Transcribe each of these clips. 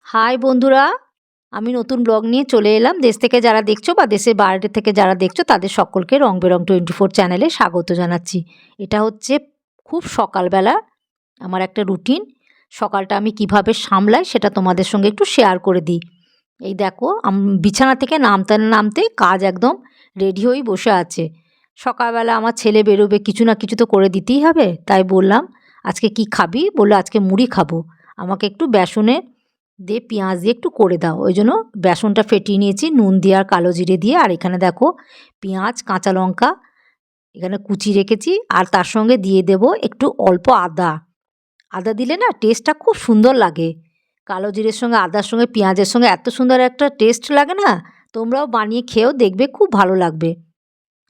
High বন্ধুরা, আমি নতুন ব্লগ নিয়ে চলে এলাম। দেশ থেকে যারা দেখছো বা দেশের বাইরে থেকে যারা দেখছো তাদের সকলকে রং বেরং 24 চ্যানেলে স্বাগত জানাচ্ছি। এটা হচ্ছে খুব সকালবেলা আমার একটা রুটিন। সকালটা আমি কিভাবে সামলাই সেটা তোমাদের সঙ্গে একটু শেয়ার করে দিই। এই দেখো, বিছানা থেকে নামতে না নামতেই কাজ একদম রেডি হয়েই বসে আছে। সকালবেলা আমার ছেলে বেরোবে, কিছু না কিছু তো করে দিতেই হবে। তাই বললাম, আজকে কি খাবি? বললো আজকে মুড়ি খাবো। আমাকে একটু বেসনে দিয়ে পেঁয়াজ দিয়ে একটু করে দাও। ওই জন্য বেসনটা ফেটিয়ে নিয়েছি নুন দিয়ে আর কালো জিরে দিয়ে। আর এখানে দেখো পেঁয়াজ, কাঁচা লঙ্কা এখানে কুচি রেখেছি। আর তার সঙ্গে দিয়ে দেব একটু অল্প আদা। আদা দিলে না টেস্টটা খুব সুন্দর লাগে। কালো জিরের সঙ্গে আদার সঙ্গে পেঁয়াজের সঙ্গে এত সুন্দর একটা টেস্ট লাগে না, তোমরাও বানিয়ে খেয়েও দেখবে, খুব ভালো লাগবে।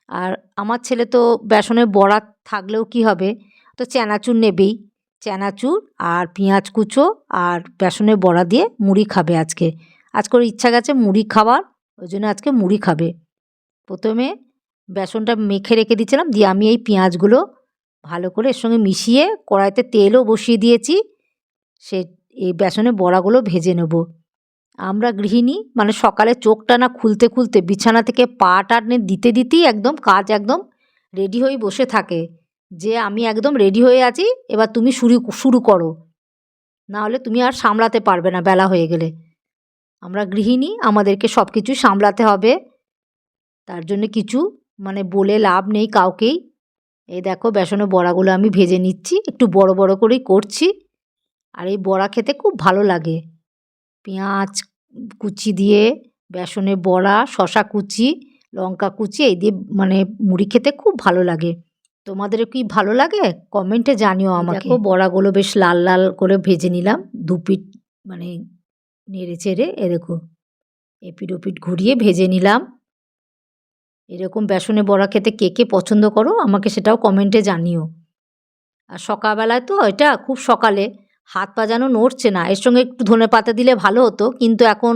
আর আমার ছেলে তো বেসনের বড়া থাকলেও কি হবে, তো চানাচুর নেবেই। চানাচুর আর পেঁয়াজ কুচো আর বেসনের বড়া দিয়ে মুড়ি খাবে আজকে। আজকে ওর ইচ্ছা গেছে মুড়ি খাওয়ার, ওই জন্য আজকে মুড়ি খাবে। প্রথমে বেসনটা মেখে রেখে দিয়েছিলাম, দিয়ে আমি এই পেঁয়াজগুলো ভালো করে এর সঙ্গে মিশিয়ে কড়াইতে তেলও বসিয়ে দিয়েছি। সে এই বেসনের বড়াগুলো ভেজে নেব। আমরা গৃহিণী মানে সকালে চোখটা না খুলতে খুলতে বিছানা থেকে পা টানে দিতে দিতেই একদম কাজ একদম রেডি হয়ে বসে থাকে, যে আমি একদম রেডি হয়ে আছি, এবার তুমি শুরু শুরু করো, না হলে তুমি আর সামলাতে পারবে না বেলা হয়ে গেলে। আমরা গৃহিণী, আমাদেরকে সব কিছু সামলাতে হবে, তার জন্য কিছু মানে বলে লাভ নেই কাউকেই। এই দেখো বেসনের বড়াগুলো আমি ভেজে নিচ্ছি, একটু বড় বড় করেই করছি। আর এই বড়া খেতে খুব ভালো লাগে। পেঁয়াজ কুচি দিয়ে বেসনের বড়া, শশা কুচি, লঙ্কা কুচি এই দিয়ে মানে মুড়ি খেতে খুব ভালো লাগে। তোমাদেরও কি ভালো লাগে? কমেন্টে জানিও আমাকে। দেখো বড়াগুলো বেশ লাল লাল করে ভেজে নিলাম, দুপিঠ মানে নেড়ে চেড়ে। দেখো এপিঠ ওপিঠ ঘুরিয়ে ভেজে নিলাম। এরকম বেসনের বড়া খেতে কে কে পছন্দ করো আমাকে সেটাও কমেন্টে জানিও। আর সকালবেলায় তো এটা খুব সকালে, হাত পা যেন নড়ছে না। এর সঙ্গে একটু ধনেপাতা দিলে ভালো হতো, কিন্তু এখন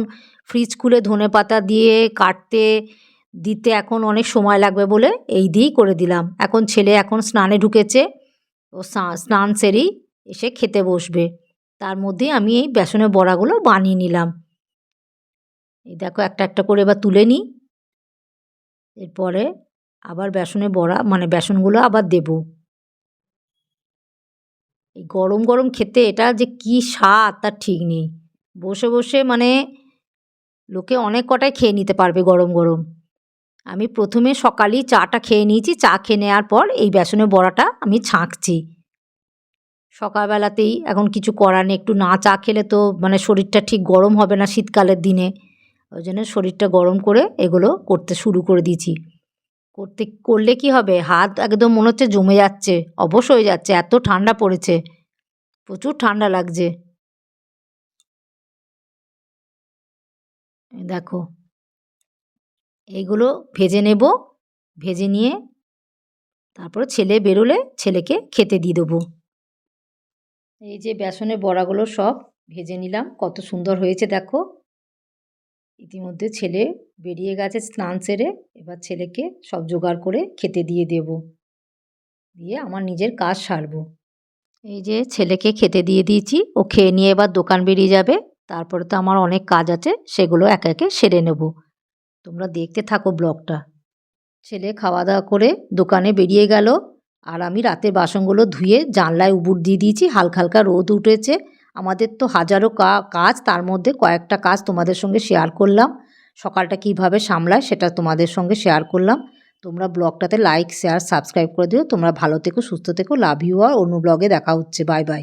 ফ্রিজ খুলে ধনেপাতা দিয়ে কাটতে দিতে এখন অনেক সময় লাগবে বলে এই দিয়েই করে দিলাম। এখন ছেলে এখন স্নানে ঢুকেছে, ও স্নান সেরেই এসে খেতে বসবে। তার মধ্যেই আমি এই বেসনের বড়াগুলো বানিয়ে নিলাম। এই দেখো একটা একটা করে এবার তুলে নিই। এরপরে আবার বেসনের বড়া মানে বেসনগুলো আবার দেবো। এই গরম গরম খেতে এটা যে কী স্বাদ তার ঠিক নেই। বসে বসে মানে লোকে অনেক কটাই খেয়ে নিতে পারবে গরম গরম। আমি প্রথমে সকালেই চাটা খেয়ে নিয়েছি, চা খেয়ে নেওয়ার পর এই বেসনের বড়াটা আমি ছাঁকছি। সকালবেলাতেই এখন কিছু করার নেই, একটু না চা খেলে তো মানে শরীরটা ঠিক গরম হবে না শীতকালের দিনে। ওই জন্য শরীরটা গরম করে এগুলো করতে শুরু করে দিয়েছি। করলে কি হবে, হাত একদম মনে হচ্ছে জমে যাচ্ছে, অবশ হয়ে যাচ্ছে, এত ঠান্ডা পড়েছে, প্রচুর ঠান্ডা লাগছে। দেখো এইগুলো ভেজে নেব, ভেজে নিয়ে তারপরে ছেলে বেরোলে ছেলেকে খেতে দিয়ে দেবো। এই যে বেসনের বড়াগুলো সব ভেজে নিলাম, কত সুন্দর হয়েছে দেখো। ইতিমধ্যে ছেলে বেরিয়ে গেছে স্নান সেরে, এবার ছেলেকে সব জোগাড় করে খেতে দিয়ে দেব, দিয়ে আমার নিজের কাজ সারবো। এই যে ছেলেকে খেতে দিয়ে দিয়েছি, ও খেয়ে নিয়ে এবার দোকান বেরিয়ে যাবে। তারপরে তো আমার অনেক কাজ আছে, সেগুলো একে একে সেরে নেব। তোমরা দেখতে থাকো ব্লগটা। ছেলে খাওয়া দাওয়া করে দোকানে বেরিয়ে গেল, আর আমি রাতের বাসনগুলো ধুয়ে জানলায় উবুড় দিয়ে দিয়েছি। হালকা হালকা রোদ উঠেছে। আমাদের তো হাজারো কাজ, তার মধ্যে কয়েকটা কাজ তোমাদের সঙ্গে শেয়ার করলাম। সকালটা কিভাবে সামলায় সেটা তোমাদের সঙ্গে শেয়ার করলাম। তোমরা ব্লগটাতে লাইক শেয়ার সাবস্ক্রাইব করে দিও। তোমরা ভালো থেকো, সুস্থ থেকো, লাভ ইউ। আর অন্য ব্লগে দেখা হচ্ছে। Bye bye.